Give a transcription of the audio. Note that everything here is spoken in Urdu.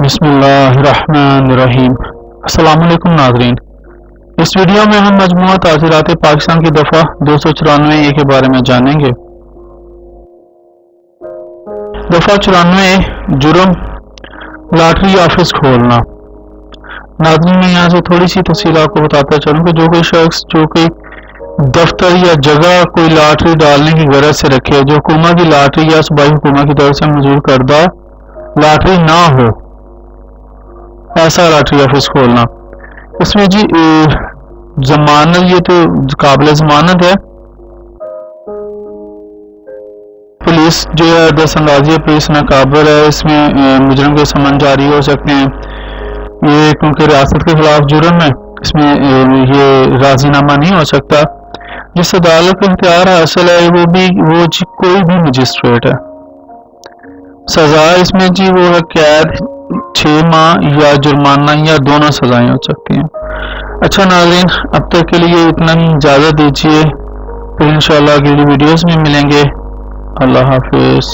بسم اللہ الرحمن الرحیم۔ السلام علیکم ناظرین، اس ویڈیو میں ہم مجموعہ تعزیرات پاکستان کی دفعہ 294A کے بارے میں جانیں گے۔ دفعہ 94A جرم لاٹری آفس کھولنا۔ ناظرین میں یہاں سے تھوڑی سی تفصیل آپ کو بتاتا چلوں کہ جو کوئی شخص جو کوئی دفتر یا جگہ کوئی لاٹری ڈالنے کی غرض سے رکھے جو حکومت کی لاٹری یا صوبائی حکومت کی طرف سے منظور کردہ لاٹری نہ ہو، ایسا لاٹری آفس کھولنا۔ اس میں جی ضمانت، یہ تو قابل ضمانت ہے۔ پولیس جو ہے دست اندازی پولیس ناقابل ہے، اس میں مجرم کے سمن جاری ہو سکتے ہیں۔ یہ کیونکہ ریاست کے خلاف جرم ہے، اس میں یہ راضی نامہ نہیں ہو سکتا۔ جس عدالت کو اختیار حاصل ہے وہ کوئی بھی مجسٹریٹ ہے۔ سزا اس میں جی وہ ہے قید 6 ماہ یا جرمانہ یا دونوں سزائیں ہو سکتی ہیں۔ اچھا ناظرین، اب تک کے لیے اتنا ہی، اجازت دیجیے، پھر انشاءاللہ اگلی ویڈیوز میں ملیں گے۔ اللہ حافظ۔